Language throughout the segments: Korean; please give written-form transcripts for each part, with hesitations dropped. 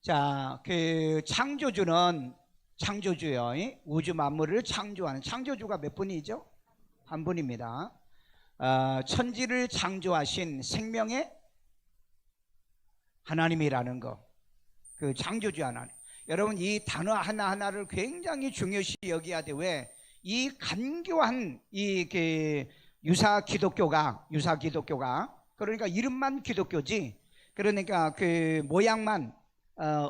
자, 그 창조주요. 우주 만물을 창조하는 창조주가 몇 분이죠? 한 분입니다. 천지를 창조하신 생명의 하나님이라는 거. 그 창조주 하나님. 여러분, 이 단어 하나하나를 굉장히 중요시 여겨야 돼. 왜? 이 간교한 그 유사 기독교가 그러니까 이름만 기독교지, 그러니까 그 모양만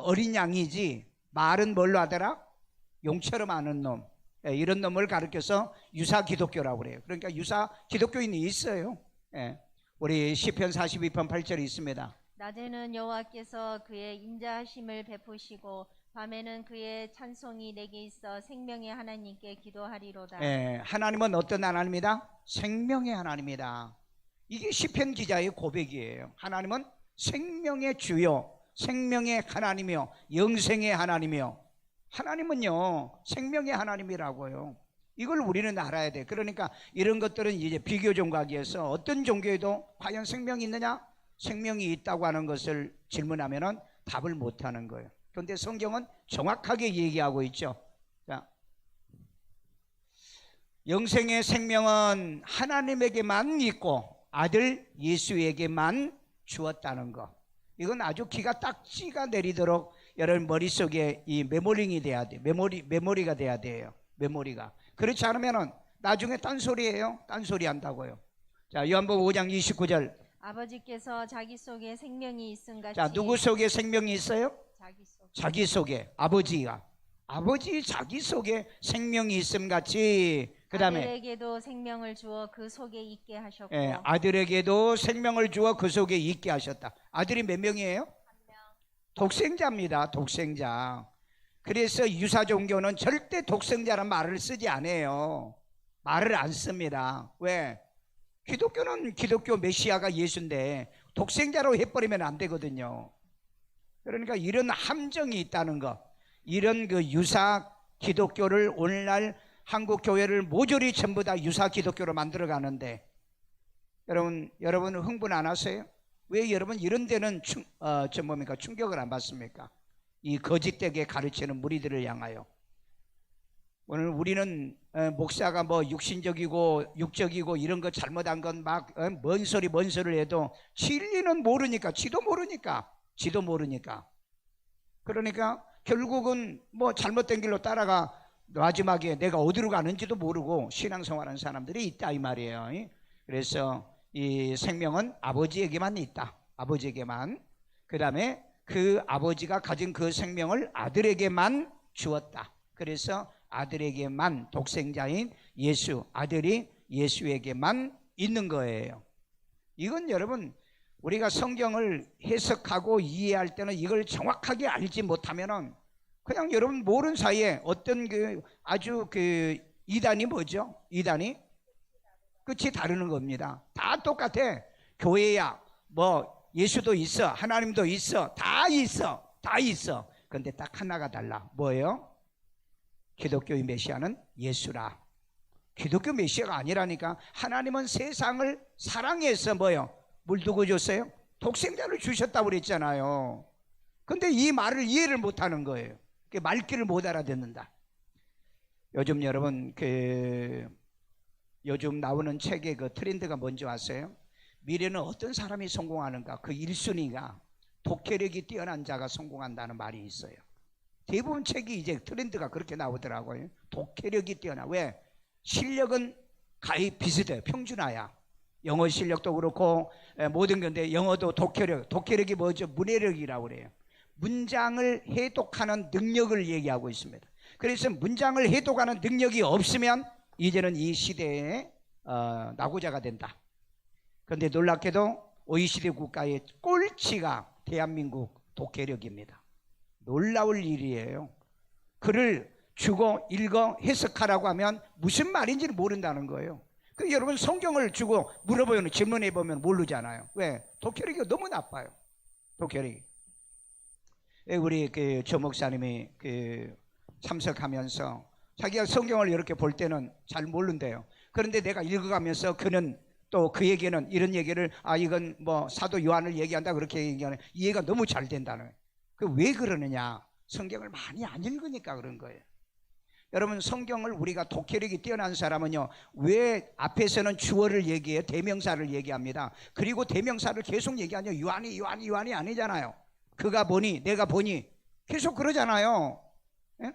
어린 양이지, 말은 뭘로 하더라? 용처럼 아는 놈. 이런 놈을 가르쳐서 유사 기독교라고 그래요. 그러니까 유사 기독교인이 있어요. 우리 시편 42편 8절이 있습니다. 낮에는 여호와께서 그의 인자하심을 베푸시고 밤에는 그의 찬송이 내게 있어 생명의 하나님께 기도하리로다. 하나님은 어떤 하나님이다? 생명의 하나님이다. 이게 시편 기자의 고백이에요. 하나님은 생명의 주요, 생명의 하나님이요, 영생의 하나님이요. 하나님은요, 생명의 하나님이라고요. 이걸 우리는 알아야 돼. 그러니까 이런 것들은 이제 비교 종각이어서 어떤 종교에도 과연 생명이 있느냐? 생명이 있다고 하는 것을 질문하면은 답을 못 하는 거예요. 그런데 성경은 정확하게 얘기하고 있죠. 자, 영생의 생명은 하나님에게만 있고 아들 예수에게만 주었다는 거. 이건 아주 기가 딱지가 내리도록 여러분 머릿속에 이 메모링이 돼야 돼. 메모리가 돼야 돼요. 메모리가. 그렇지 않으면은 나중에 딴소리예요. 딴소리 한다고요. 자, 요한복음 5장 29절. 아버지께서 자기 속에 생명이 있음 같이. 자, 누구 속에 생명이 있어요? 자기 속에. 아버지 자기 속에 생명이 있음 같이. 그 다음에 아들에게도 생명을 주어 그 속에 있게 하셨고. 아들에게도 생명을 주어 그 속에 있게 하셨다. 아들이 몇 명이에요? 독생자입니다. 독생자. 그래서 유사 종교는 절대 독생자란 말을 쓰지 않아요. 말을 안 씁니다. 왜? 기독교는 기독교 메시아가 예수인데 독생자로 해버리면 안 되거든요. 그러니까 이런 함정이 있다는 거, 이런 그 유사 기독교를 오늘날 한국 교회를 모조리 전부 다 유사 기독교로 만들어 가는데 여러분 흥분 안 하세요? 왜 여러분 이런 데는 충격을 안 받습니까? 이 거짓되게 가르치는 무리들을 향하여. 오늘 우리는 목사가 뭐 육신적이고 육적이고 이런 거 잘못한 건 막 뭔 소리를 해도 진리는 모르니까, 지도 모르니까. 그러니까 결국은 뭐 잘못된 길로 따라가 마지막에 내가 어디로 가는지도 모르고 신앙생활하는 사람들이 있다 이 말이에요. 그래서 이 생명은 아버지에게만 있다. 아버지에게만. 그 다음에 그 아버지가 가진 그 생명을 아들에게만 주었다. 그래서 아들에게만, 독생자인 예수, 아들이 예수에게만 있는 거예요. 이건 여러분 우리가 성경을 해석하고 이해할 때는 이걸 정확하게 알지 못하면은 그냥 여러분 모르는 사이에 어떤 그 아주 그 이단이 뭐죠? 이단이 끝이 다르는 겁니다. 다 똑같아. 교회야 뭐 예수도 있어, 하나님도 있어, 다 있어. 그런데 딱 하나가 달라. 뭐예요? 기독교의 메시아는 예수라. 기독교 메시아가 아니라니까. 하나님은 세상을 사랑해서 뭐요? 물 두고 줬어요? 독생자를 주셨다고 그랬잖아요. 근데 이 말을 이해를 못하는 거예요. 말귀를 못 알아듣는다. 요즘 여러분 요즘 나오는 책의 그 트렌드가 뭔지 아세요? 미래는 어떤 사람이 성공하는가? 그 1순위가 독해력이 뛰어난 자가 성공한다는 말이 있어요. 대부분 책이 이제 트렌드가 그렇게 나오더라고요. 독해력이 뛰어나. 왜? 실력은 거의 비슷해요. 평준화야. 영어 실력도 그렇고 모든 건데 영어도 독해력이 뭐죠? 문해력이라고 그래요. 문장을 해독하는 능력을 얘기하고 있습니다. 그래서 문장을 해독하는 능력이 없으면 이제는 이 시대에 낙오자가 된다. 그런데 놀랍게도 OECD 국가의 꼴찌가 대한민국 독해력입니다. 놀라울 일이에요. 글을 주고 읽어 해석하라고 하면 무슨 말인지를 모른다는 거예요. 여러분 성경을 주고 물어보면 질문해보면 모르잖아요. 왜? 독해력이 너무 나빠요. 독해력이. 우리 그 조 목사님이 참석하면서 자기가 성경을 이렇게 볼 때는 잘 모른대요. 그런데 내가 읽어가면서 그는 또 그에게는 이런 얘기를 이건 뭐 사도 요한을 얘기한다 그렇게 얘기하는 이해가 너무 잘 된다는 거예요. 그 왜 그러느냐? 성경을 많이 안 읽으니까 그런 거예요. 여러분, 성경을 우리가 독해력이 뛰어난 사람은요, 왜 앞에서는 주어를 얘기해요? 대명사를 얘기합니다. 그리고 대명사를 계속 얘기하냐? 요한이 아니잖아요. 그가 보니, 내가 보니, 계속 그러잖아요. 예?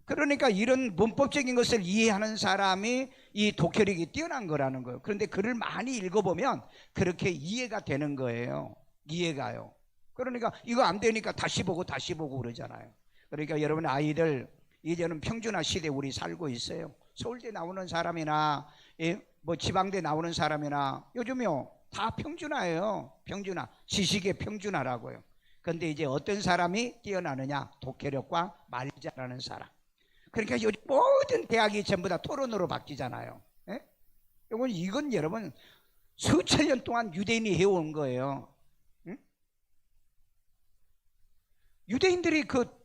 그러니까 이런 문법적인 것을 이해하는 사람이 이 독해력이 뛰어난 거라는 거예요. 그런데 글을 많이 읽어보면 그렇게 이해가 되는 거예요. 이해가요. 그러니까 이거 안 되니까 다시 보고 그러잖아요. 그러니까 여러분, 아이들 이제는 평준화 시대에 우리 살고 있어요. 서울대 나오는 사람이나 뭐 지방대 나오는 사람이나 요즘요 다 평준화예요. 평준화, 지식의 평준화라고요. 그런데 이제 어떤 사람이 뛰어나느냐? 독해력과 말 잘하는 사람. 그러니까 요즘 모든 대학이 전부 다 토론으로 바뀌잖아요. 예? 이건 여러분 수천 년 동안 유대인이 해온 거예요. 응? 유대인들이 그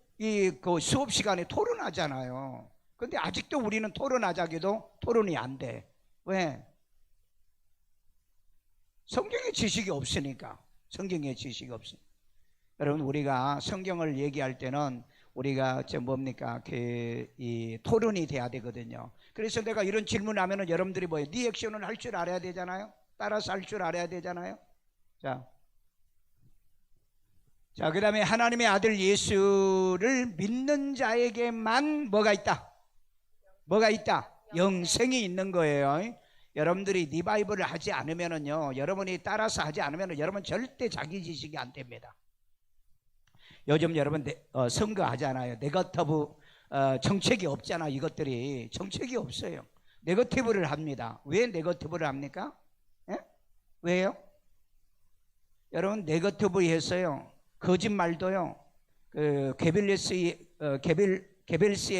수업 시간에 토론하잖아요. 근데 아직도 우리는 토론하자기도 토론이 안 돼. 왜? 성경의 지식이 없으니까. 성경의 지식이 없으니까. 여러분, 우리가 성경을 얘기할 때는 우리가 뭡니까? 이 토론이 돼야 되거든요. 그래서 내가 이런 질문하면은 여러분들이 뭐예요? 리액션을 할 줄 알아야 되잖아요. 따라서 할 줄 알아야 되잖아요. 자, 그 다음에 하나님의 아들 예수를 믿는 자에게만 뭐가 있다? 뭐가 있다? 영생이 있는 거예요. 여러분들이 리바이벌을 하지 않으면은요, 여러분이 따라서 하지 않으면은 여러분 절대 자기 지식이 안 됩니다. 요즘 여러분 선거 하잖아요. 네거티브 정책이 없잖아. 이것들이 정책이 없어요. 네거티브를 합니다. 왜 네거티브를 합니까? 예? 왜요? 여러분, 네거티브에서요 거짓말도요, 그 게벨스의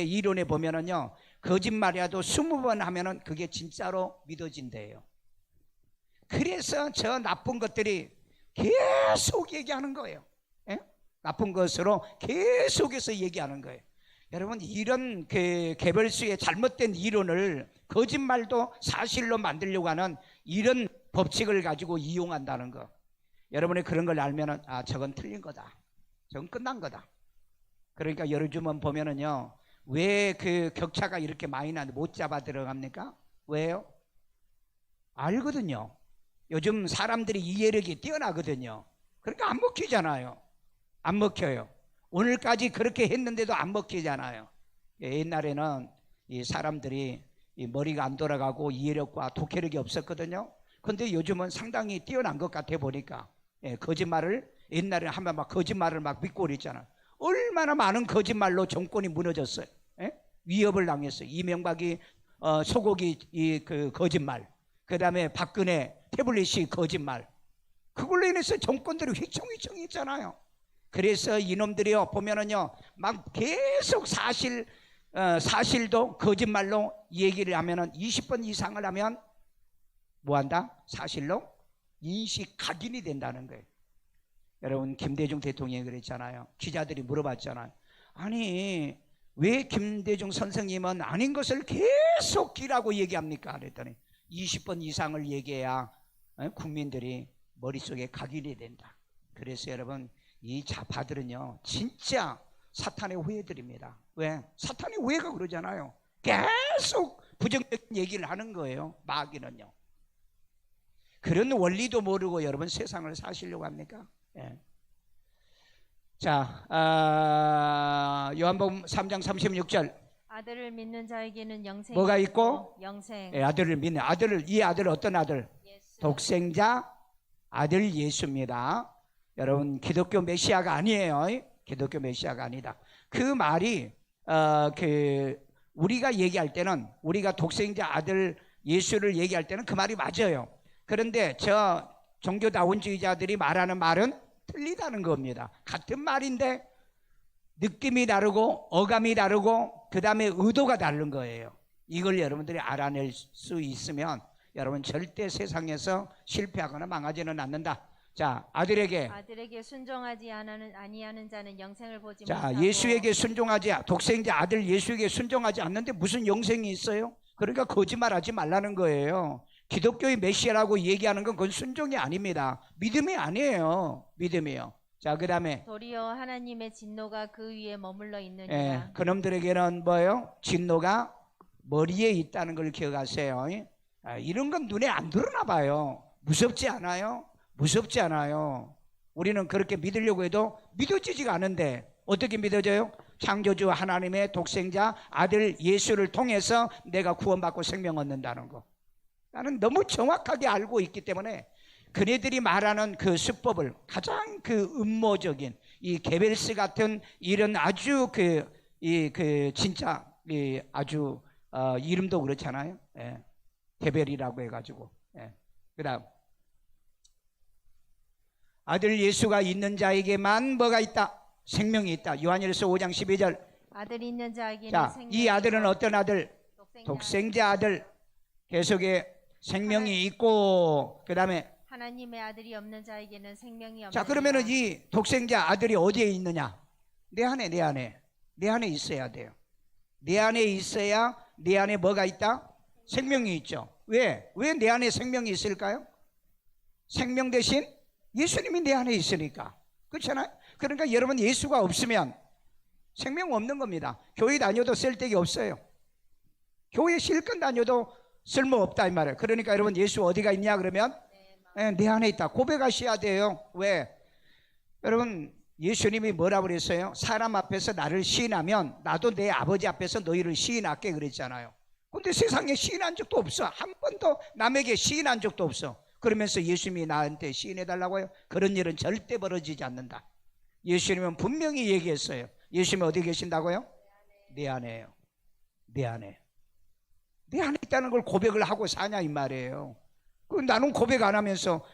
이론에 보면은요, 거짓말이라도 20번 하면은 그게 진짜로 믿어진대요. 그래서 저 나쁜 것들이 계속 얘기하는 거예요. 예? 나쁜 것으로 계속해서 얘기하는 거예요. 여러분, 이런 게벨스의 잘못된 이론을 거짓말도 사실로 만들려고 하는 이런 법칙을 가지고 이용한다는 거. 여러분이 그런 걸 알면은 저건 틀린 거다. 저건 끝난 거다. 그러니까 요즘은 보면은요, 왜 그 격차가 이렇게 많이 나는데 못 잡아 들어갑니까? 왜요? 알거든요. 요즘 사람들이 이해력이 뛰어나거든요. 그러니까 안 먹히잖아요. 안 먹혀요. 오늘까지 그렇게 했는데도 안 먹히잖아요. 옛날에는 이 사람들이 이 머리가 안 돌아가고 이해력과 독해력이 없었거든요. 그런데 요즘은 상당히 뛰어난 것 같아 보니까. 거짓말을 옛날에 하면 막 거짓말을 막 믿고 그랬잖아요. 얼마나 많은 거짓말로 정권이 무너졌어요. 위협을 당했어요. 이명박이 소고기 그 거짓말, 그 다음에 박근혜 태블릿이 거짓말, 그걸로 인해서 정권들이 휘청휘청했잖아요. 그래서 이놈들이요 보면은요 막 계속 사실도 거짓말로 얘기를 하면은 20번 이상을 하면 뭐한다? 사실로 인식 각인이 된다는 거예요. 여러분, 김대중 대통령이 그랬잖아요. 기자들이 물어봤잖아요. 아니, 왜 김대중 선생님은 아닌 것을 계속 기라고 얘기합니까? 그랬더니 20번 이상을 얘기해야 국민들이 머릿속에 각인이 된다. 그래서 여러분, 이 좌파들은요 진짜 사탄의 후예들입니다. 왜? 사탄의 후예가 그러잖아요. 계속 부정적인 얘기를 하는 거예요. 마귀는요. 그런 원리도 모르고 여러분 세상을 사시려고 합니까? 예. 자, 요한복음 3장 36절. 아들을 믿는 자에게는 영생이 뭐가 있고? 영생. 예, 아들을 믿는 이 아들 어떤 아들? 예수. 독생자 아들 예수입니다. 여러분, 기독교 메시아가 아니에요. 기독교 메시아가 아니다. 그 말이 우리가 얘기할 때는, 우리가 독생자 아들 예수를 얘기할 때는 그 말이 맞아요. 그런데 저 종교다원주의자들이 말하는 말은 틀리다는 겁니다. 같은 말인데 느낌이 다르고 어감이 다르고 그 다음에 의도가 다른 거예요. 이걸 여러분들이 알아낼 수 있으면 여러분 절대 세상에서 실패하거나 망하지는 않는다. 자, 아들에게 순종하지 아니하는 자는 영생을 보지 자, 못하고. 예수에게 순종하지, 독생자 아들 예수에게 순종하지 않는데 무슨 영생이 있어요? 그러니까 거짓말하지 말라는 거예요. 기독교의 메시아라고 얘기하는 건 그건 순종이 아닙니다. 믿음이 아니에요. 믿음이에요. 자, 그 다음에 도리어 하나님의 진노가 그 위에 머물러 예, 있느니라. 그놈들에게는 뭐예요? 진노가 머리에 있다는 걸 기억하세요. 이런 건 눈에 안 드러나 봐요. 무섭지 않아요? 무섭지 않아요. 우리는 그렇게 믿으려고 해도 믿어지지가 않은데 어떻게 믿어져요? 창조주 하나님의 독생자 아들 예수를 통해서 내가 구원받고 생명 얻는다는 거. 나는 너무 정확하게 알고 있기 때문에 그네들이 말하는 그 수법을 가장 그 음모적인 이 게벨스 같은 이런 아주 진짜 아주 이름도 그렇잖아요. 예. 게벨이라고 해가지고. 예. 그다음 아들 예수가 있는 자에게만 뭐가 있다? 생명이 있다. 요한일서 5장 12절. 아들 있는 자에게는 자, 생명이 이 아들은 있고 어떤 아들? 독생자 아들. 계속에 생명이 있고 그 다음에 하나님의 아들이 없는 자에게는 생명이 없느니라. 자, 그러면은 이 독생자 아들이 어디에 있느냐? 내 안에 있어야 돼요. 내 안에 있어야 내 안에 뭐가 있다? 생명이 있죠. 왜 내 안에 생명이 있을까요? 생명 대신 예수님이 내 안에 있으니까. 그렇잖아요. 그러니까 여러분 예수가 없으면 생명 없는 겁니다. 교회 다녀도 쓸데기 없어요. 교회 실컷 다녀도 쓸모없다 이 말이에요. 그러니까 여러분 예수 어디가 있냐 그러면 내 안에 있다. 고백하셔야 돼요. 왜? 여러분 예수님이 뭐라고 그랬어요? 사람 앞에서 나를 시인하면 나도 내 아버지 앞에서 너희를 시인할게 그랬잖아요. 근데 세상에 시인한 적도 없어. 한 번도 남에게 시인한 적도 없어. 그러면서 예수님이 나한테 시인해달라고 해요? 그런 일은 절대 벌어지지 않는다. 예수님은 분명히 얘기했어요. 예수님이 어디 계신다고요? 내 안에요. 내 안에. 내 안에 있다는 걸 고백을 하고 사냐 이 말이에요. 나는 고백 안 하면서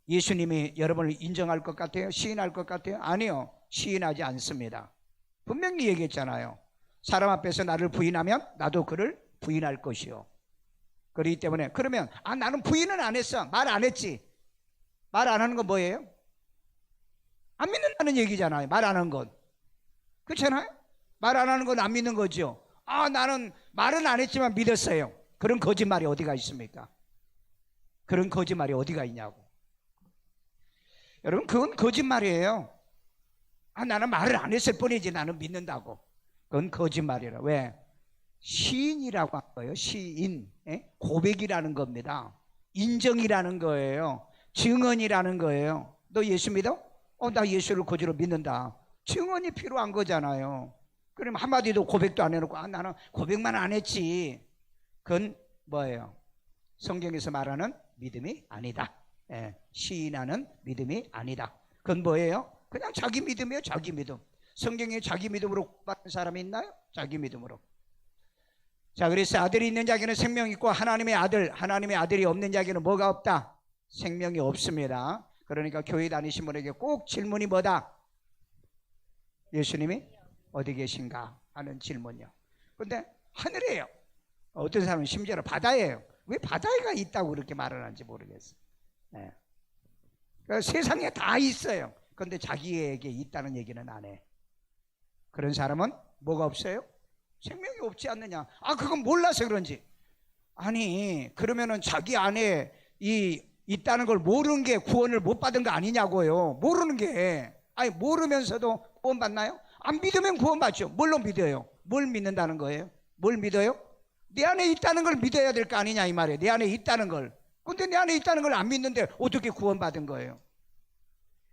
예수님이 여러분을 인정할 것 같아요? 시인할 것 같아요? 아니요. 시인하지 않습니다. 분명히 얘기했잖아요. 사람 앞에서 나를 부인하면 나도 그를 부인할 것이요. 그렇기 때문에 그러면 나는 부인은 안 했어. 말 안 했지. 말 안 하는 건 뭐예요? 안 믿는다는 얘기잖아요. 말 안 하는 건. 그렇잖아요. 말 안 하는 건 안 믿는 거죠. 나는 말은 안 했지만 믿었어요. 그런 거짓말이 어디가 있습니까? 그런 거짓말이 어디가 있냐고. 여러분 그건 거짓말이에요. 나는 말을 안 했을 뿐이지 나는 믿는다고. 그건 거짓말이라. 왜? 시인이라고 한 거예요. 시인. 고백이라는 겁니다. 인정이라는 거예요. 증언이라는 거예요. 너 예수 믿어? 나 예수를 거지로 믿는다. 증언이 필요한 거잖아요. 그럼 한마디도 고백도 안 해놓고 나는 고백만 안 했지. 그건 뭐예요? 성경에서 말하는 믿음이 아니다. 시인하는 믿음이 아니다. 그건 뭐예요? 그냥 자기 믿음이에요. 자기 믿음. 성경에 자기 믿음으로 받는 사람이 있나요? 자기 믿음으로. 자, 그래서 아들이 있는 자에게는 생명이 있고 하나님의 아들이 없는 자에게는 뭐가 없다? 생명이 없습니다. 그러니까 교회 다니신 분에게 꼭 질문이 뭐다? 예수님이 어디 계신가 하는 질문이요. 근데 하늘이에요. 어떤 사람은 심지어는 바다예요. 왜 바다가 있다고 그렇게 말을 하는지 모르겠어요. 그러니까 세상에 다 있어요. 그런데 자기에게 있다는 얘기는 안 해. 그런 사람은 뭐가 없어요? 생명이 없지 않느냐. 그건 몰라서 그런지. 그러면은 자기 안에 있다는 걸 모르는 게 구원을 못 받은 거 아니냐고요. 모르는 게. 모르면서도 구원 받나요? 안 믿으면 구원 받죠. 뭘로 믿어요? 뭘 믿는다는 거예요? 뭘 믿어요? 내 안에 있다는 걸 믿어야 될 거 아니냐 이 말이에요. 내 안에 있다는 걸. 근데 내 안에 있다는 걸 안 믿는데 어떻게 구원 받은 거예요?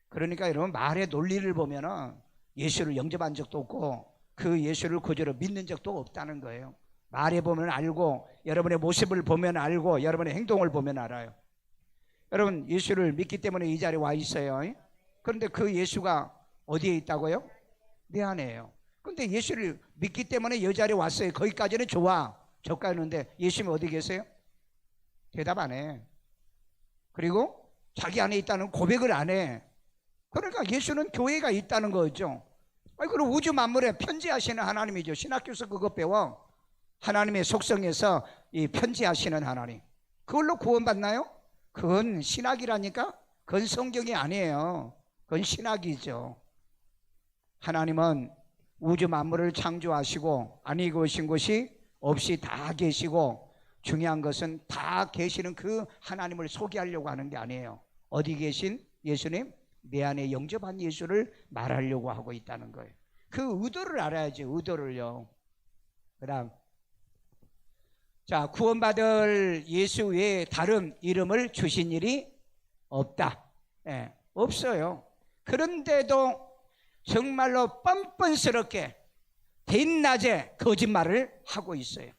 그러니까 여러분 말의 논리를 보면은 예수를 영접한 적도 없고 그 예수를 그대로 믿는 적도 없다는 거예요. 말해 보면 알고 여러분의 모습을 보면 알고 여러분의 행동을 보면 알아요. 여러분 예수를 믿기 때문에 이 자리에 와 있어요. 그런데 그 예수가 어디에 있다고요? 내 안에요. 그런데 예수를 믿기 때문에 이 자리에 왔어요. 거기까지는 좋아. 저까지는데 예수님이 어디 계세요? 대답 안 해. 그리고 자기 안에 있다는 고백을 안 해. 그러니까 예수는 교회가 있다는 거죠. 그리고 우주 만물에 편지하시는 하나님이죠. 신학교에서 그거 배워. 하나님의 속성에서 이 편지하시는 하나님. 그걸로 구원받나요? 그건 신학이라니까? 그건 성경이 아니에요. 그건 신학이죠. 하나님은 우주 만물을 창조하시고 아니고 오신 것이 없이 다 계시고 중요한 것은 다 계시는 그 하나님을 소개하려고 하는 게 아니에요. 어디 계신 예수님? 내 안에 영접한 예수를 말하려고 하고 있다는 거예요. 그 의도를 알아야지, 의도를요. 그다음, 자, 구원받을 예수 외에 다른 이름을 주신 일이 없다. 예, 없어요. 그런데도 정말로 뻔뻔스럽게 대낮에 거짓말을 하고 있어요.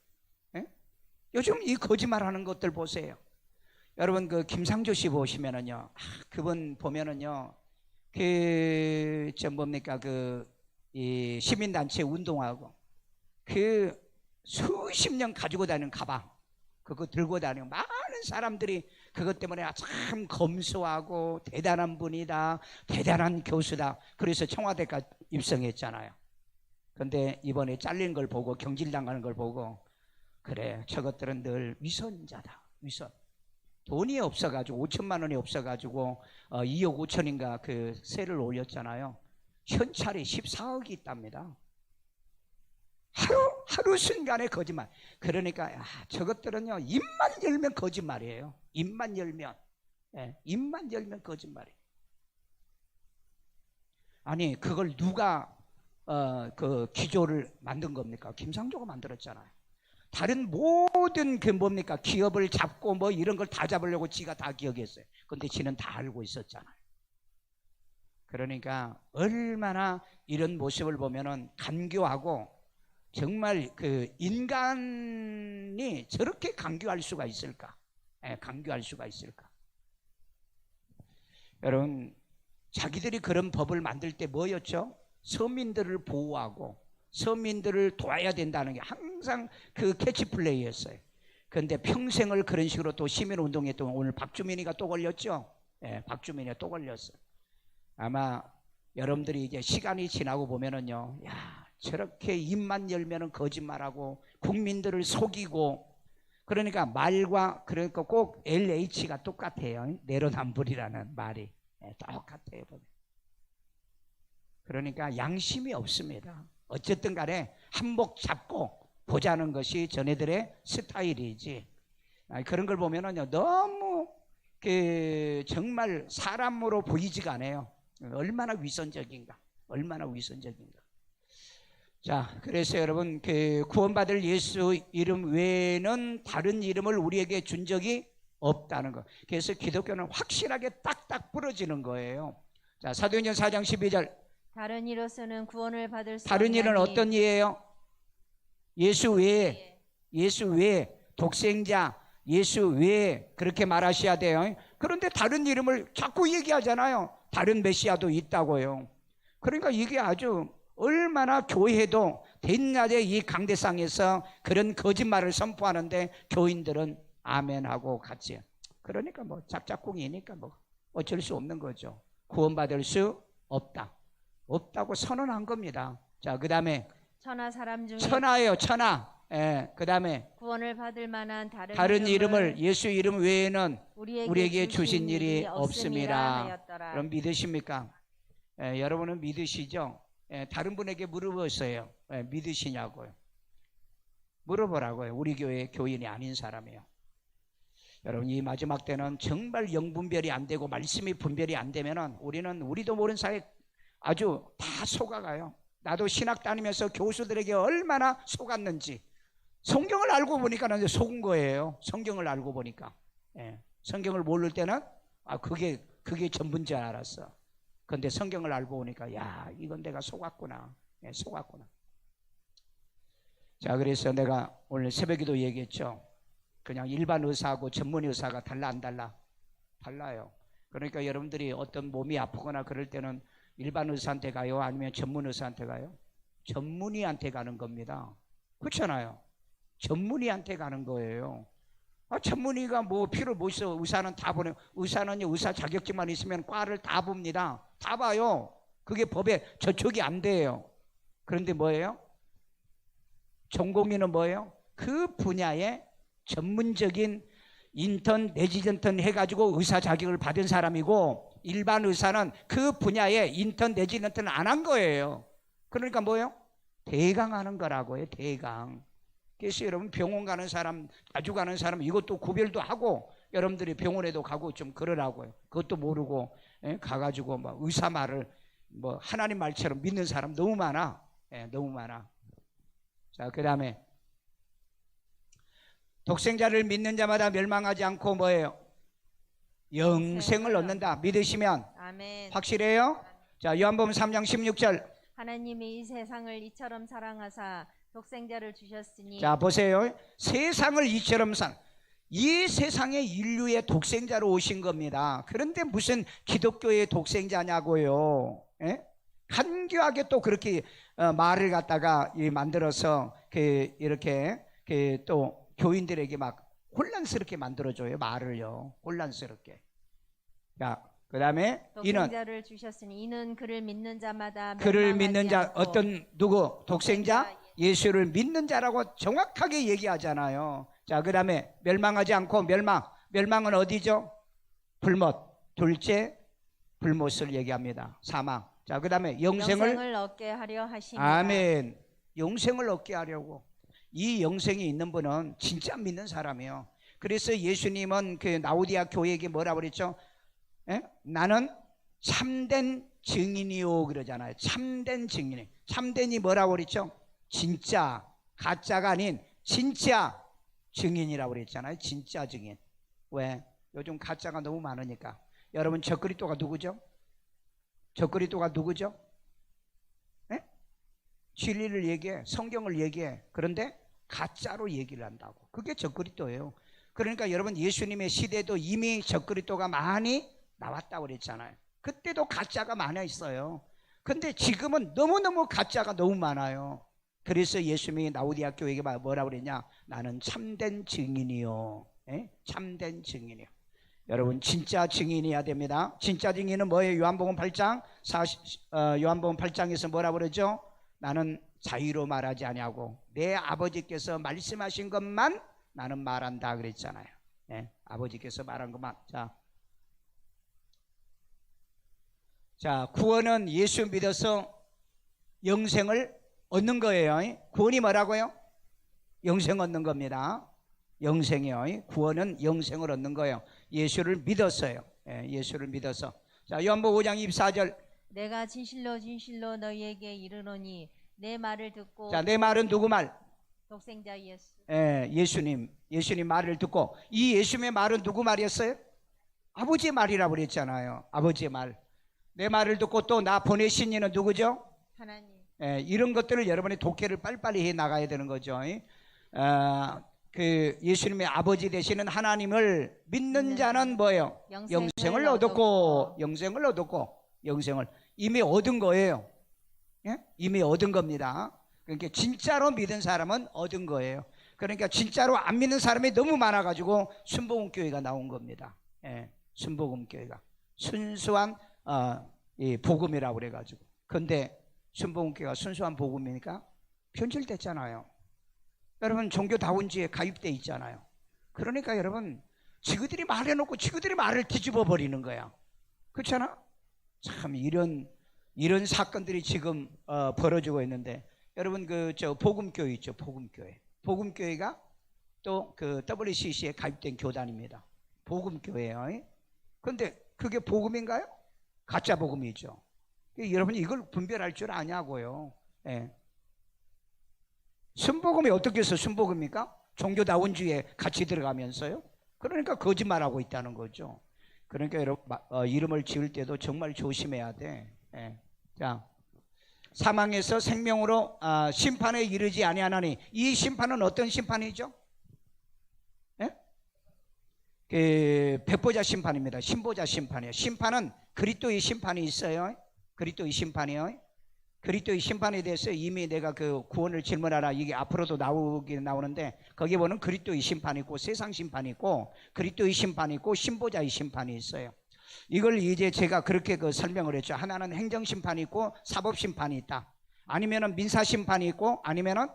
예? 요즘 이 거짓말하는 것들 보세요. 여러분 그 김상조 씨 보시면은요, 그분 보면은요, 뭡니까 이 시민단체 운동하고 수십 년 가지고 다니는 가방 그거 들고 다니는 많은 사람들이 그것 때문에 참 검소하고 대단한 분이다, 대단한 교수다. 그래서 청와대까지 입성했잖아요. 그런데 이번에 잘린 걸 보고 경질당하는 걸 보고 그래, 저것들은 늘 위선자다. 위선. 돈이 없어가지고 5천만 원이 없어가지고 2억 5천인가 그 세를 올렸잖아요. 현찰이 14억이 있답니다. 하루 순간에 거짓말. 그러니까 저것들은요, 입만 열면 거짓말이에요. 입만 열면, 입만 열면 거짓말이에요. 아니 그걸 누가 그 기조를 만든 겁니까? 김상조가 만들었잖아요. 다른 모든 뭡니까 기업을 잡고 뭐 이런 걸 다 잡으려고 지가 다 기억했어요. 근데 지는 다 알고 있었잖아요. 그러니까 얼마나 이런 모습을 보면은 간교하고, 정말 그 인간이 저렇게 간교할 수가 있을까? 간교할 수가 있을까? 여러분, 자기들이 그런 법을 만들 때 뭐였죠? 서민들을 보호하고 서민들을 도와야 된다는 게 항상 그 캐치플레이였어요. 그런데 평생을 그런 식으로 또 시민운동했던, 오늘 박주민이가 또 걸렸죠? 박주민이가 또 걸렸어요. 아마 여러분들이 이제 시간이 지나고 보면은요, 저렇게 입만 열면은 거짓말하고 국민들을 속이고, 그러니까 말과, 그러니까 꼭 LH가 똑같아요. 내로남불이라는 말이 똑같아요. 그러니까 양심이 없습니다. 어쨌든 간에 한몫 잡고 보자는 것이 전애들의 스타일이지. 그런 걸 보면은요, 너무 정말 사람으로 보이지가 않아요. 얼마나 위선적인가, 얼마나 위선적인가. 자, 그래서 여러분, 구원받을 예수 이름 외에는 다른 이름을 우리에게 준 적이 없다는 거. 그래서 기독교는 확실하게 딱딱 부러지는 거예요. 자, 사도행전 4장 12절. 다른 이로서는 구원을 받을 수 다른 일은 없나니. 어떤 이예요? 예수 외에, 예수 외에, 독생자, 예수 외에, 그렇게 말하셔야 돼요. 그런데 다른 이름을 자꾸 얘기하잖아요. 다른 메시아도 있다고요. 그러니까 이게 아주 얼마나 교회도 대낮에 이 강대상에서 그런 거짓말을 선포하는데 교인들은 아멘하고 같이. 그러니까 뭐 짝짝꿍이니까 뭐 어쩔 수 없는 거죠. 구원받을 수 없다. 없다고 선언한 겁니다. 자, 그 다음에 천하 사람 중에 천하예요, 천하. 그 다음에 구원을 받을 만한 다른 이름을 예수 이름 외에는 우리에게 우리에게 주신 일이 없습니다. 하였더라. 그럼 믿으십니까? 여러분은 믿으시죠? 다른 분에게 물어보세요. 믿으시냐고요. 물어보라고요. 우리 교회 교인이 아닌 사람이요. 여러분, 이 마지막 때는 정말 영분별이 안 되고 말씀이 분별이 안 되면은 우리도 모르는 사이에 아주 다 속아가요. 나도 신학 다니면서 교수들에게 얼마나 속았는지. 성경을 알고 보니까 는 속은 거예요. 성경을 알고 보니까. 성경을 모를 때는 그게 전부인 줄 알았어. 그런데 성경을 알고 보니까 이건 내가 속았구나. 속았구나. 자, 그래서 내가 오늘 새벽에도 얘기했죠. 그냥 일반 의사하고 전문 의사가 달라 안 달라? 달라요. 그러니까 여러분들이 어떤 몸이 아프거나 그럴 때는 일반 의사한테 가요? 아니면 전문 의사한테 가요? 전문의한테 가는 겁니다. 그렇잖아요. 전문의한테 가는 거예요. 전문의가 뭐 필요 뭐 있어? 의사는 다 보내. 의사는요, 의사 자격증만 있으면 과를 다 봅니다. 다 봐요. 그게 법에 저촉이 안 돼요. 그런데 뭐예요? 전공의는 뭐예요? 그 분야에 전문적인 인턴, 레지던트 해가지고 의사 자격을 받은 사람이고, 일반 의사는 그 분야에 인턴, 레지던트는 안 한 거예요. 그러니까 뭐예요? 대강하는 거라고요. 대강. 그래서 여러분 병원 가는 사람, 자주 가는 사람 이것도 구별도 하고 여러분들이 병원에도 가고 좀 그러라고요. 그것도 모르고 가가지고 막 의사 말을 뭐 하나님 말처럼 믿는 사람 너무 많아. 너무 많아. 자, 그 다음에 독생자를 믿는 자마다 멸망하지 않고 뭐예요? 영생을 얻는다. 믿으시면 아멘. 확실해요? 자, 요한복음 3장 16절. 하나님이 이 세상을 이처럼 사랑하사 독생자를 주셨으니. 자, 보세요. 세상을 이처럼 이 세상에 인류의 독생자로 오신 겁니다. 그런데 무슨 기독교의 독생자냐고요. 간교하게 또 그렇게 말을 갖다가 만들어서 이렇게 또 교인들에게 막 혼란스럽게 만들어줘요. 말을요. 혼란스럽게. 자, 그 다음에 독생자를 주셨으니 이는 그를 믿는 자마다 그를 멸망하지 믿는 자 않고. 어떤 누구? 독생자? 예수를 믿는 자라고 정확하게 얘기하잖아요. 자, 그 다음에 멸망하지 않고 멸망은 어디죠? 불못. 둘째 불못을 얘기합니다. 사망. 자, 그 다음에 영생을 얻게 하려 하시니라. 아멘. 영생을 얻게 하려고. 이 영생이 있는 분은 진짜 믿는 사람이에요. 그래서 예수님은 그 라오디아 교회에게 뭐라 그랬죠? 나는 참된 증인이요 그러잖아요. 참된 증인이. 참된이 뭐라고 그랬죠? 진짜, 가짜가 아닌 진짜 증인이라고 그랬잖아요. 진짜 증인. 왜? 요즘 가짜가 너무 많으니까. 여러분, 저 그리스도가 누구죠? 저 그리스도가 누구죠? 진리를 얘기해, 성경을 얘기해. 그런데 가짜로 얘기를 한다고. 그게 저 그리스도예요. 그러니까 여러분, 예수님의 시대도 이미 저 그리스도가 많이 나왔다고 그랬잖아요. 그때도 가짜가 많아 있어요. 근데 지금은 너무너무 가짜가 너무 많아요. 그래서 예수님이 라오디아 교회에게 뭐라고 그랬냐? 나는 참된 증인이요. 참된 증인이요. 여러분, 진짜 증인이어야 됩니다. 진짜 증인은 뭐예요? 요한복음 8장 요한복음 8장에서 뭐라고 그러죠? 나는 자유로 말하지 아니하고 내 아버지께서 말씀하신 것만 나는 말한다 그랬잖아요. 아버지께서 말한 것만. 자, 구원은 예수 믿어서 영생을 얻는 거예요. 구원이 뭐라고요? 영생 얻는 겁니다. 영생이요. 구원은 영생을 얻는 거예요. 예수를 믿었어요. 예수를 믿어서. 자, 요한복음 5장 24절. 내가 진실로 진실로 너희에게 이르노니 내 말을 듣고. 자, 내 말은 누구 말? 독생자 예수. 예수님 말을 듣고. 이 예수님의 말은 누구 말이었어요? 아버지의 말이라고 그랬잖아요. 아버지의 말. 내 말을 듣고 또 나 보내신 이는 누구죠? 하나님. 이런 것들을 여러분이 독해를 빨리빨리 해 나가야 되는 거죠. 그 예수님의 아버지 되시는 하나님을 믿는 자는 뭐예요? 영생을 얻었고, 영생을 얻었고, 영생을 이미 얻은 거예요. 이미 얻은 겁니다. 그러니까 진짜로 믿은 사람은 얻은 거예요. 그러니까 진짜로 안 믿는 사람이 너무 많아가지고 순복음교회가 나온 겁니다. 순복음교회가 순수한 이 복음이라고 그래가지고. 근데 순복음교회가 순수한 복음이니까 변질됐잖아요. 여러분, 종교다운지에 가입돼 있잖아요. 그러니까 여러분, 지그들이 말해놓고 지그들이 말을 뒤집어 버리는 거야. 그렇잖아? 참 이런 사건들이 지금 벌어지고 있는데, 여러분 저 복음교회 있죠. 복음교회가 또 그 WCC에 가입된 교단입니다. 복음교회예요. 근데 그게 복음인가요? 가짜 복음이죠. 여러분이 이걸 분별할 줄 아냐고요. 순복음이 어떻게 해서 순복음입니까? 종교다운주의에 같이 들어가면서요. 그러니까 거짓말하고 있다는 거죠. 그러니까 여러분, 이름을 지을 때도 정말 조심해야 돼. 자, 사망에서 생명으로 심판에 이르지 아니하나니, 이 심판은 어떤 심판이죠? 그 백보자 심판입니다. 신보자 심판이에요. 심판은 그리스도의 심판이 있어요. 그리스도의 심판이요. 그리스도의 심판에 대해서 이미 내가 그 구원을 질문하라, 이게 앞으로도 나오는데, 거기 보면 그리스도의 심판이 있고 세상 심판이 있고 그리스도의 심판이 있고 신보자의 심판이 있어요. 이걸 이제 제가 그렇게 설명을 했죠. 하나는 행정 심판이 있고 사법 심판이 있다. 아니면은 민사 심판이 있고 아니면은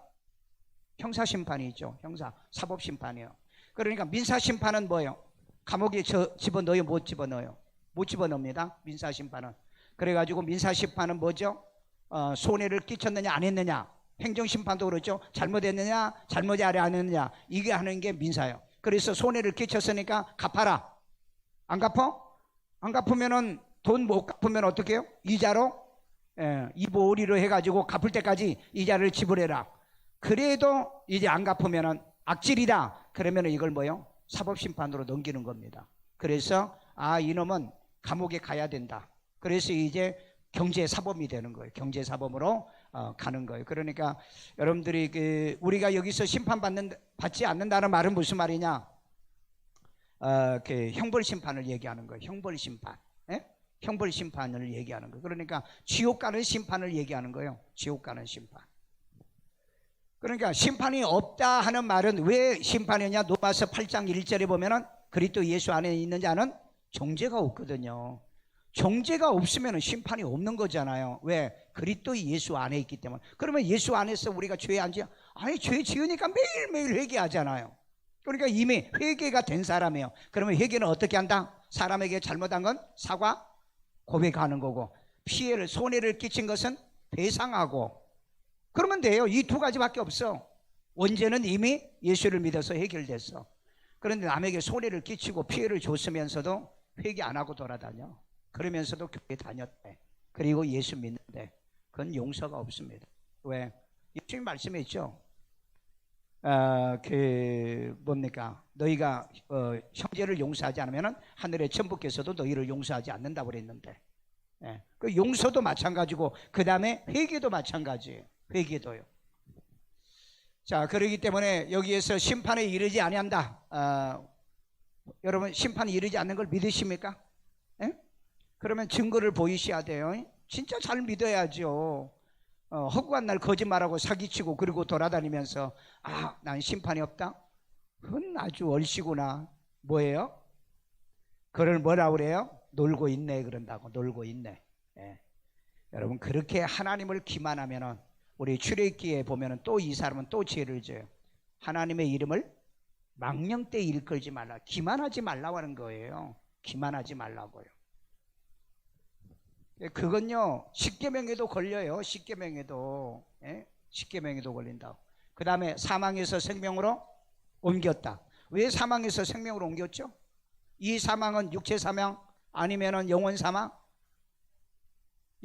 형사 심판이 있죠. 형사 사법 심판이요. 그러니까 민사 심판은 뭐예요? 감옥에 집어넣어요? 못 집어넣어요? 못 집어넣습니다. 민사 심판은. 그래가지고 민사 심판은 뭐죠? 손해를 끼쳤느냐 안 했느냐. 행정 심판도 그렇죠. 잘못했느냐 잘못이 안 했느냐, 이게 하는 게 민사예요. 그래서 손해를 끼쳤으니까 갚아라. 안 갚아? 안 갚으면은 돈 못 갚으면 어떻게 해요? 이자로 이보오리로 해가지고 갚을 때까지 이자를 지불해라. 그래도 이제 안 갚으면은 악질이다. 그러면은 이걸 뭐요? 사법심판으로 넘기는 겁니다. 그래서 이놈은 감옥에 가야 된다. 그래서 이제 경제사범이 되는 거예요. 경제사범으로 가는 거예요. 그러니까 여러분들이 우리가 여기서 받지 않는다는 말은 무슨 말이냐? 형벌심판을 얘기하는 거예요. 형벌심판. 형벌심판을 얘기하는 거예요. 그러니까 지옥 가는 심판을 얘기하는 거예요. 지옥 가는 심판. 그러니까 심판이 없다 하는 말은 왜 심판이냐? 로마서 8장 1절에 보면은 그리스도 예수 안에 있는 자는 정죄가 없거든요. 정죄가 없으면 심판이 없는 거잖아요. 왜? 그리스도 예수 안에 있기 때문에. 그러면 예수 안에서 우리가 죄 안 지어? 아니, 죄 지으니까 매일매일 회개하잖아요. 그러니까 이미 회개가 된 사람이에요. 그러면 회개는 어떻게 한다? 사람에게 잘못한 건 사과, 고백하는 거고, 피해를, 손해를 끼친 것은 배상하고, 그러면 돼요. 이 두 가지밖에 없어. 원죄는 이미 예수를 믿어서 해결됐어. 그런데 남에게 손해를 끼치고 피해를 줬으면서도 회개 안 하고 돌아다녀. 그러면서도 교회 다녔대. 그리고 예수 믿는데 그건 용서가 없습니다. 왜? 예수님 말씀했죠. 뭡니까? 너희가 형제를 용서하지 않으면 하늘의 천부께서도 너희를 용서하지 않는다고 그랬는데, 그 용서도 마찬가지고 그 다음에 회개도 마찬가지예요. 회개도요. 자, 그러기 때문에 여기에서 심판에 이르지 아니한다. 여러분, 심판에 이르지 않는 걸 믿으십니까? 그러면 증거를 보이셔야 돼요. 진짜 잘 믿어야죠. 허구한 날 거짓말하고 사기치고 그리고 돌아다니면서 난 심판이 없다? 그건 아주 얼씨구나. 뭐예요? 그걸 뭐라고 그래요? 놀고 있네 그런다고. 놀고 있네. 여러분, 그렇게 하나님을 기만하면은 우리 출애굽기에 보면은 또 이 사람은 또 죄를 져요. 하나님의 이름을 망령되이 일컬지 말라. 기만하지 말라고 하는 거예요. 기만하지 말라고요. 그건요, 십계명에도 걸려요. 십계명에도. 십계명에도 걸린다고. 그 다음에 사망에서 생명으로 옮겼다. 왜 사망에서 생명으로 옮겼죠? 이 사망은 육체 사망 아니면은 영혼 사망?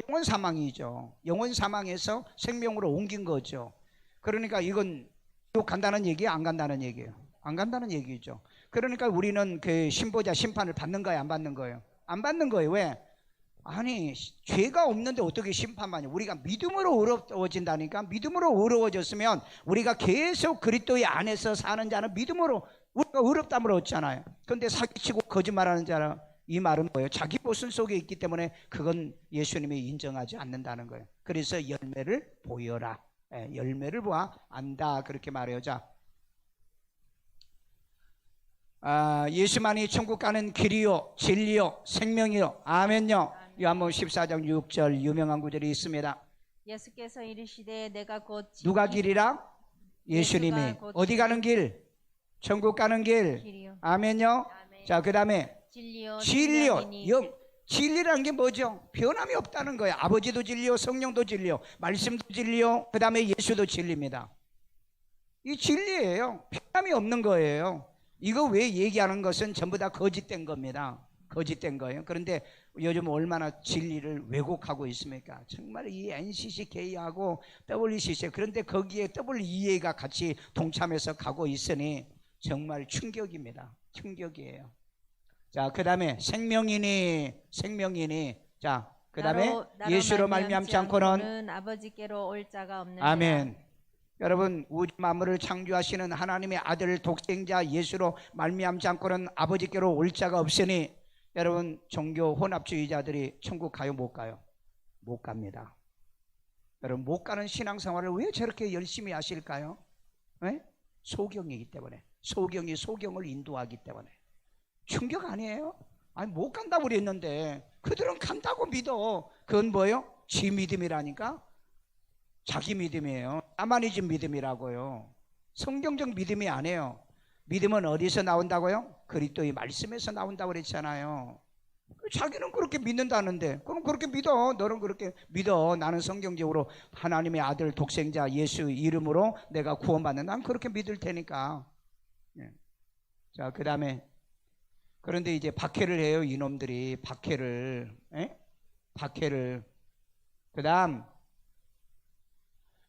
영혼 사망이죠. 영혼 사망에서 생명으로 옮긴 거죠. 그러니까 이건 지옥 간다는 얘기예요? 안 간다는 얘기예요? 안 간다는 얘기죠. 그러니까 우리는 그 신보자 심판을 받는 거예요? 안 받는 거예요? 안 받는 거예요. 왜? 아니, 죄가 없는데 어떻게 심판받냐? 우리가 믿음으로 의로워진다니까. 믿음으로 의로워졌으면 우리가 계속 그리스도의 안에서 사는 자는 믿음으로 우리가 의롭다함을 얻잖아요. 그런데 사기치고 거짓말하는 자는, 이 말은 뭐예요? 자기 모순 속에 있기 때문에 그건 예수님이 인정하지 않는다는 거예요. 그래서 열매를 보여라. 열매를 보아 안다. 그렇게 말해요. 자, 예수만이 천국 가는 길이요 진리요 생명이요. 아멘요. 요한복음 14장 6절 유명한 구절이 있습니다. 예수께서 이르시되 내가 곧 누가 길이라? 예수님이. 어디 가는 길? 천국 가는 길. 길이요. 아멘요. 아멘. 자, 그 다음에 진리요. 진리요. 진리라는 게 뭐죠? 변함이 없다는 거예요. 아버지도 진리요, 성령도 진리요, 말씀도 진리요, 그 다음에 예수도 진리입니다. 이 진리예요. 변함이 없는 거예요. 이거 왜 얘기하는 것은 전부 다 거짓된 겁니다. 거짓된 거예요. 그런데 요즘 얼마나 진리를 왜곡하고 있습니까? 정말 이 NCCK하고 WCC, 그런데 거기에 WEA가 같이 동참해서 가고 있으니 정말 충격입니다. 충격이에요. 자, 그 다음에 생명이니. 자, 그 다음에 예수로 말미암지 않고는 아버지께로 올 자가 없는. 아멘. 여러분, 우주 만물을 창조하시는 하나님의 아들 독생자 예수로 말미암지 않고는 아버지께로 올 자가 없으니, 여러분, 종교 혼합주의자들이 천국 가요 못 가요? 못 갑니다. 여러분, 못 가는 신앙생활을 왜 저렇게 열심히 하실까요? 왜? 소경이기 때문에. 소경이 소경을 인도하기 때문에. 충격 아니에요? 아니, 못 간다고 그랬는데 그들은 간다고 믿어. 그건 뭐예요? 지 믿음이라니까. 자기 믿음이에요. 아마니즘 믿음이라고요. 성경적 믿음이 아니에요. 믿음은 어디서 나온다고요? 그리스도의 말씀에서 나온다고 그랬잖아요. 자기는 그렇게 믿는다는데, 그럼 그렇게 믿어. 너는 그렇게 믿어. 나는 성경적으로 하나님의 아들 독생자 예수 이름으로 내가 구원받는, 난 그렇게 믿을 테니까. 자, 그 다음에 그런데 이제 박해를 해요. 이놈들이 박해를. 박해를. 그 다음,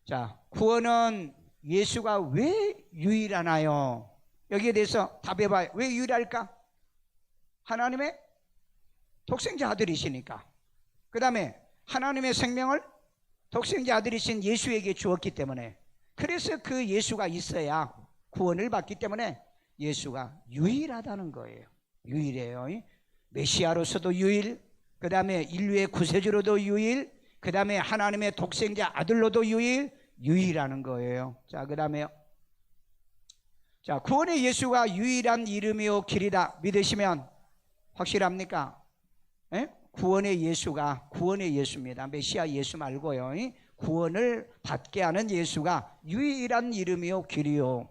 자, 구원은 예수가 왜 유일하나요? 여기에 대해서 답해봐요. 왜 유일할까? 하나님의 독생자 아들이시니까. 그 다음에 하나님의 생명을 독생자 아들이신 예수에게 주었기 때문에, 그래서 그 예수가 있어야 구원을 받기 때문에 예수가 유일하다는 거예요. 유일해요. 메시아로서도 유일, 그 다음에 인류의 구세주로도 유일, 그 다음에 하나님의 독생자 아들로도 유일하는 거예요. 자, 그 다음에요. 자, 구원의 예수가 유일한 이름이요 길이다 믿으시면 확실합니까? 구원의 예수가 구원의 예수입니다. 메시아 예수 말고요. 구원을 받게 하는 예수가 유일한 이름이요 길이요.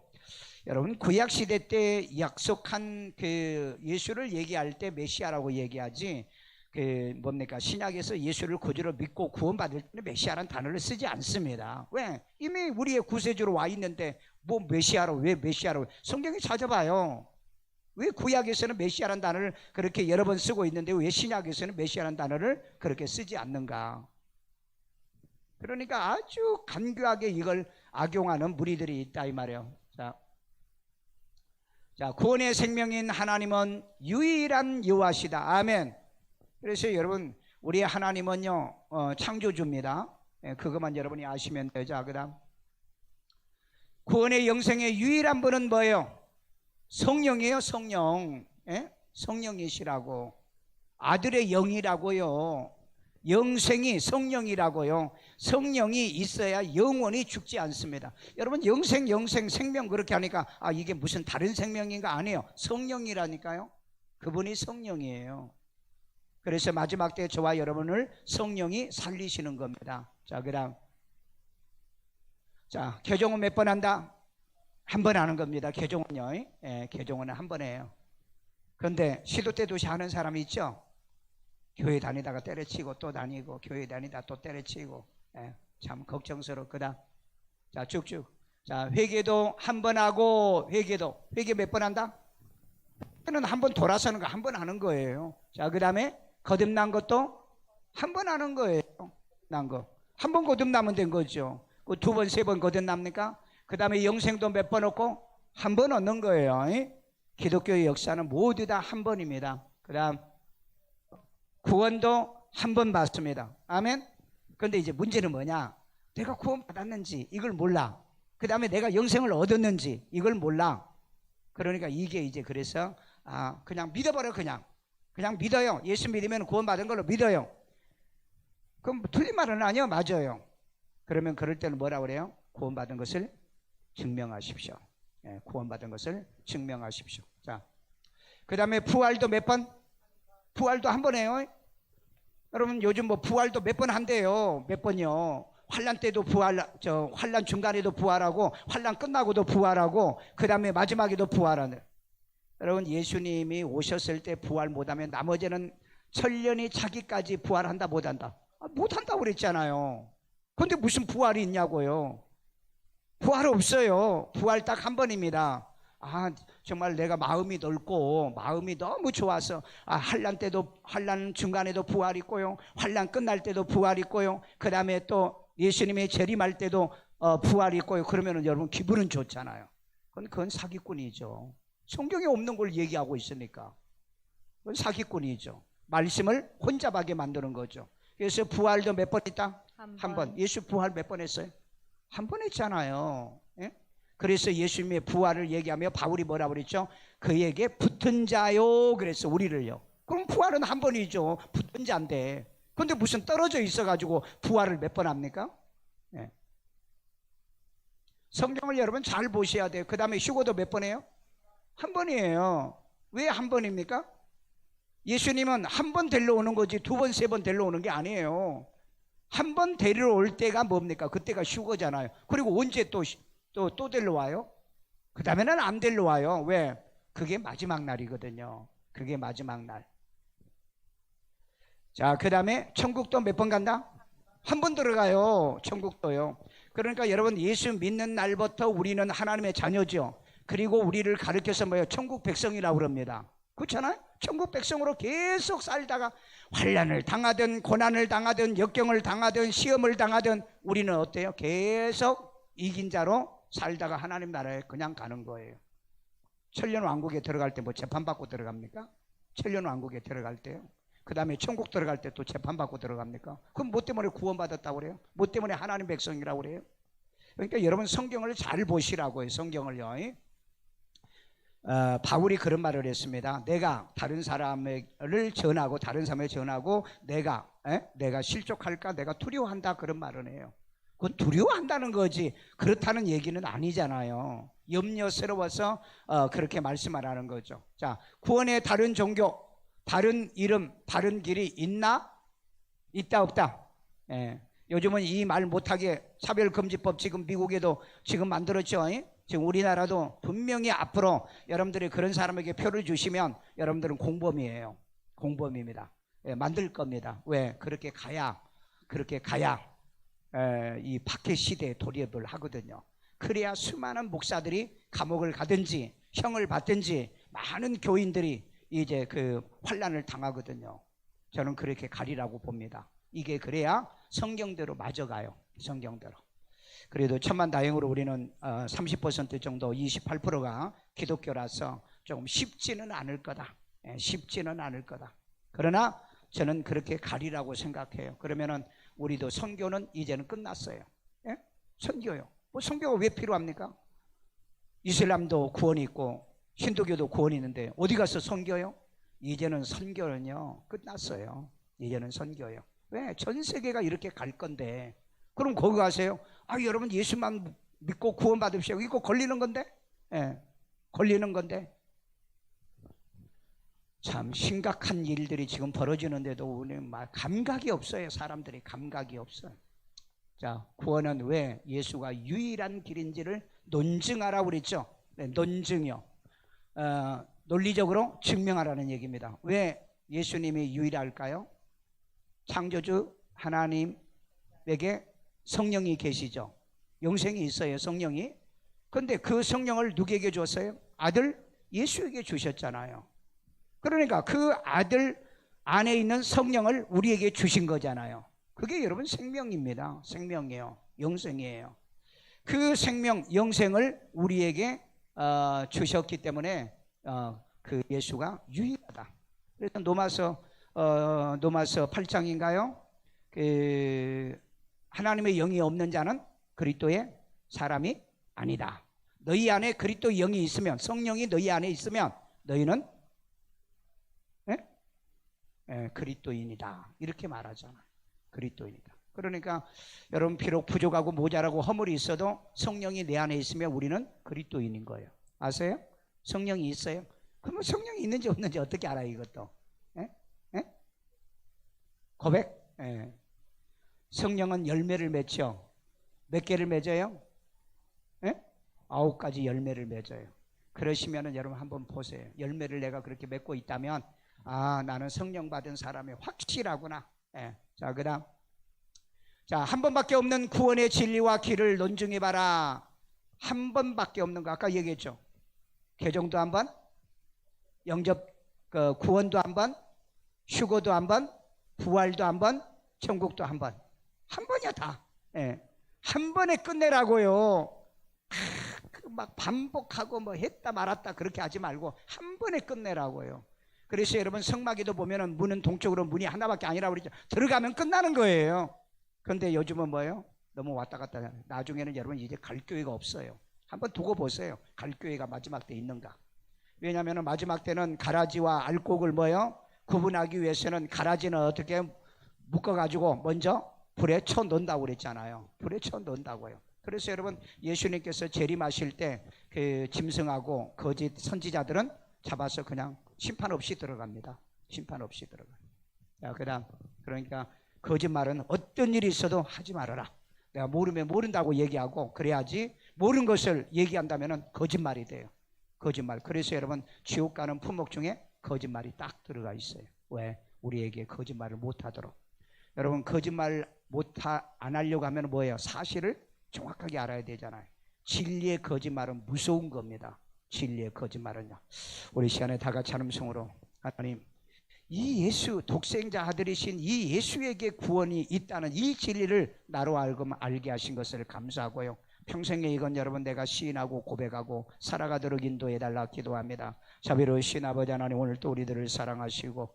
여러분, 구약 시대 때 약속한 그 예수를 얘기할 때 메시아라고 얘기하지, 그 뭡니까, 신약에서 예수를 구주로 믿고 구원받을 때는 메시아라는 단어를 쓰지 않습니다. 왜? 이미 우리의 구세주로 와 있는데 뭐 메시아로, 왜 메시아로? 성경에 찾아봐요. 왜 구약에서는 메시아라는 단어를 그렇게 여러 번 쓰고 있는데 왜 신약에서는 메시아라는 단어를 그렇게 쓰지 않는가? 그러니까 아주 간교하게 이걸 악용하는 무리들이 있다 이 말이에요. 자, 구원의 생명인 하나님은 유일한 여호와시다. 아멘. 그래서 여러분, 우리 하나님은요 창조주입니다. 그것만 여러분이 아시면 돼요. 자, 그다음 구원의 영생의 유일한 분은 뭐예요? 성령이에요. 성령. 성령이시라고. 아들의 영이라고요. 영생이 성령이라고요. 성령이 있어야 영원히 죽지 않습니다. 여러분, 영생 생명 그렇게 하니까 이게 무슨 다른 생명인가? 아니에요. 성령이라니까요. 그분이 성령이에요. 그래서 마지막 때 저와 여러분을 성령이 살리시는 겁니다. 자, 그다음, 자, 개종은 몇 번 한다? 한 번 하는 겁니다. 개종은요. 개종은 한 번 해요. 그런데 시도 때도시 하는 사람이 있죠. 교회 다니다가 때려치고 또 다니고, 교회 다니다 또 때려치고, 참 걱정스럽거다. 자, 쭉쭉. 자, 회개도 한 번 하고, 회개 몇 번 한다? 회개는 한 번 돌아서는 거 한 번 하는 거예요. 자, 그 다음에 거듭난 것도 한 번 하는 거예요. 난 거. 한 번 거듭나면 된 거죠. 그 두 번, 세 번 거듭납니까? 그 다음에 영생도 몇 번 얻고 한 번 얻는 거예요. 기독교의 역사는 모두 다 한 번입니다. 그 다음 구원도 한 번 받습니다. 아멘. 그런데 이제 문제는 뭐냐? 내가 구원 받았는지 이걸 몰라. 그 다음에 내가 영생을 얻었는지 이걸 몰라. 그러니까 이게 이제 그래서 그냥 믿어버려. 그냥 믿어요. 예수 믿으면 구원 받은 걸로 믿어요. 그럼 틀린 말은 아니요. 맞아요. 그러면 그럴 때는 뭐라 그래요? 구원 받은 것을 증명하십시오. 구원받은 것을 증명하십시오. 자, 그 다음에 부활도 몇 번? 부활도 한 번 해요. 여러분, 요즘 뭐 부활도 몇 번 한대요. 몇 번요? 환난 때도 환난 중간에도 부활하고, 환난 끝나고도 부활하고, 그 다음에 마지막에도 부활하는. 여러분, 예수님이 오셨을 때 부활 못하면 나머지는 천년이 차기까지 부활한다 못한다? 못한다고 그랬잖아요. 그런데 무슨 부활이 있냐고요. 부활 없어요. 부활 딱 한 번입니다. 정말 내가 마음이 넓고 마음이 너무 좋아서 환난 때도, 환난 중간에도 부활 있고요, 환난 끝날 때도 부활 있고요, 그 다음에 또 예수님의 재림할 때도 부활 있고요. 그러면 여러분 기분은 좋잖아요. 그건 사기꾼이죠. 성경에 없는 걸 얘기하고 있으니까 그건 사기꾼이죠. 말씀을 혼잡하게 만드는 거죠. 그래서 부활도 몇 번 있다? 한 번. 예수 부활 몇 번 했어요? 한 번 했잖아요. 그래서 예수님의 부활을 얘기하며 바울이 뭐라 그랬죠? 그에게 붙은 자요. 그래서 우리를요. 그럼 부활은 한 번이죠. 붙은 자인데. 그런데 무슨 떨어져 있어가지고 부활을 몇 번 합니까? 성경을 여러분 잘 보셔야 돼요. 그 다음에 휴거도 몇 번 해요? 한 번이에요. 왜 한 번입니까? 예수님은 한 번 데리러 오는 거지 두 번, 세 번 데리러 오는 게 아니에요. 한 번 데리러 올 때가 뭡니까? 그때가 휴거잖아요. 그리고 언제 또 데리러 와요? 그 다음에는 안 데리러 와요. 왜? 그게 마지막 날이거든요. 그게 마지막 날. 자, 그 다음에 천국도 몇 번 간다? 한 번 들어가요. 천국도요. 그러니까 여러분, 예수 믿는 날부터 우리는 하나님의 자녀죠. 그리고 우리를 가르쳐서 뭐예요? 천국 백성이라고 그럽니다. 그렇잖아요? 천국 백성으로 계속 살다가 환난을 당하든 고난을 당하든 역경을 당하든 시험을 당하든 우리는 어때요? 계속 이긴 자로 살다가 하나님 나라에 그냥 가는 거예요. 천년왕국에 들어갈 때 뭐 재판받고 들어갑니까? 천년왕국에 들어갈 때요. 그 다음에 천국 들어갈 때 또 재판받고 들어갑니까? 그럼 뭐 때문에 구원받았다고 그래요? 뭐 때문에 하나님 백성이라고 그래요? 그러니까 여러분 성경을 잘 보시라고요. 성경을요. 바울이 그런 말을 했습니다. 내가 다른 사람을 전하고 다른 사람에 전하고 내가 실족할까 내가 두려워한다 그런 말을 해요. 그건 두려워한다는 거지 그렇다는 얘기는 아니잖아요. 염려스러워서 그렇게 말씀하라는 거죠. 자, 구원의 다른 종교, 다른 이름, 다른 길이 있나? 있다 없다? 예. 요즘은 이 말 못하게 차별금지법 지금 미국에도 지금 만들었죠. 지금 우리나라도 분명히 앞으로 여러분들이 그런 사람에게 표를 주시면 여러분들은 공범이에요. 공범입니다. 예, 만들 겁니다. 왜? 그렇게 가야 이 박해 시대에 돌입을 하거든요. 그래야 수많은 목사들이 감옥을 가든지 형을 받든지 많은 교인들이 이제 그 환난을 당하거든요. 저는 그렇게 가리라고 봅니다. 이게 그래야 성경대로 맞아가요. 성경대로. 그래도 천만다행으로 우리는 30% 정도 28%가 기독교라서 조금 쉽지는 않을 거다. 쉽지는 않을 거다. 그러나 저는 그렇게 가리라고 생각해요. 그러면은 우리도 선교는 이제는 끝났어요. 예? 선교요. 뭐 선교가 왜 필요합니까? 이슬람도 구원이 있고 힌두교도 구원이 있는데 어디 가서 선교요? 이제는 선교는요 끝났어요. 이제는 선교요. 왜? 전 세계가 이렇게 갈 건데 그럼 거기 가세요? 여러분 예수만 믿고 구원 받으십시오. 이거 걸리는 건데? 예, 걸리는 건데. 참 심각한 일들이 지금 벌어지는데도 우리는 막 감각이 없어요. 사람들이 감각이 없어요. 자, 구원은 왜 예수가 유일한 길인지를 논증하라고 그랬죠. 네, 논증이요. 논리적으로 증명하라는 얘기입니다. 왜 예수님이 유일할까요? 창조주 하나님에게 성령이 계시죠. 영생이 있어요. 성령이. 그런데 그 성령을 누구에게 줬어요? 아들 예수에게 주셨잖아요. 그러니까 그 아들 안에 있는 성령을 우리에게 주신 거잖아요. 그게 여러분 생명입니다. 생명이에요. 영생이에요. 그 생명, 영생을 우리에게 주셨기 때문에 그 예수가 유일하다. 그래서 노마서 8장인가요? 하나님의 영이 없는 자는 그리스도의 사람이 아니다. 너희 안에 그리스도의 영이 있으면, 성령이 너희 안에 있으면 너희는 그리스도인이다. 이렇게 말하잖아요. 그리스도인이다. 그러니까 여러분 비록 부족하고 모자라고 허물이 있어도 성령이 내 안에 있으면 우리는 그리스도인인 거예요. 아세요? 성령이 있어요? 그러면 성령이 있는지 없는지 어떻게 알아요? 이것도 고백? 성령은 열매를 맺죠. 몇 개를 맺어요? 9가지 열매를 맺어요. 그러시면은 여러분 한번 보세요. 열매를 내가 그렇게 맺고 있다면 나는 성령 받은 사람이 확실하구나. 자, 그다음 한 번밖에 없는 구원의 진리와 길을 논증해봐라. 한 번밖에 없는 거 아까 얘기했죠. 개종도 한 번, 영접 구원도 한 번, 휴거도 한 번, 부활도 한 번, 천국도 한 번. 한 번이야 다. 한 번에 끝내라고요. 막 반복하고 뭐 했다 말았다 그렇게 하지 말고 한 번에 끝내라고요. 그래서 여러분 성막에도 보면은 문은 동쪽으로 문이 하나밖에 아니라고 그러죠. 들어가면 끝나는 거예요. 그런데 요즘은 뭐예요? 너무 왔다 갔다 해요. 나중에는 여러분 이제 갈 교회가 없어요. 한번 두고 보세요. 갈 교회가 마지막 때 있는가. 왜냐하면 마지막 때는 가라지와 알곡을 뭐예요? 구분하기 위해서는 가라지는 어떻게 묶어가지고 먼저 불에 쳐 넣는다고 그랬잖아요. 불에 쳐 넣는다고요. 그래서 여러분 예수님께서 재림하실 때 그 짐승하고 거짓 선지자들은 잡아서 그냥 심판 없이 들어갑니다. 심판 없이 들어가요. 자, 그다음 그러니까 거짓말은 어떤 일이 있어도 하지 말아라. 내가 모르면 모른다고 얘기하고 그래야지 모르는 것을 얘기한다면 거짓말이 돼요. 거짓말. 그래서 여러분 지옥 가는 품목 중에 거짓말이 딱 들어가 있어요. 왜? 우리에게 거짓말을 못하도록. 여러분 거짓말 안 하려고 하면 뭐예요? 사실을 정확하게 알아야 되잖아요. 진리의 거짓말은 무서운 겁니다. 진리의 거짓말은요. 우리 시간에 다 같이 찬음성으로 하나님, 이 예수, 독생자 아들이신 이 예수에게 구원이 있다는 이 진리를 나로 알고 알게 하신 것을 감사하고요. 평생에 이건 여러분 내가 시인하고 고백하고 살아가도록 인도해달라 기도합니다. 자비로우신 아버지 하나님, 오늘 또 우리들을 사랑하시고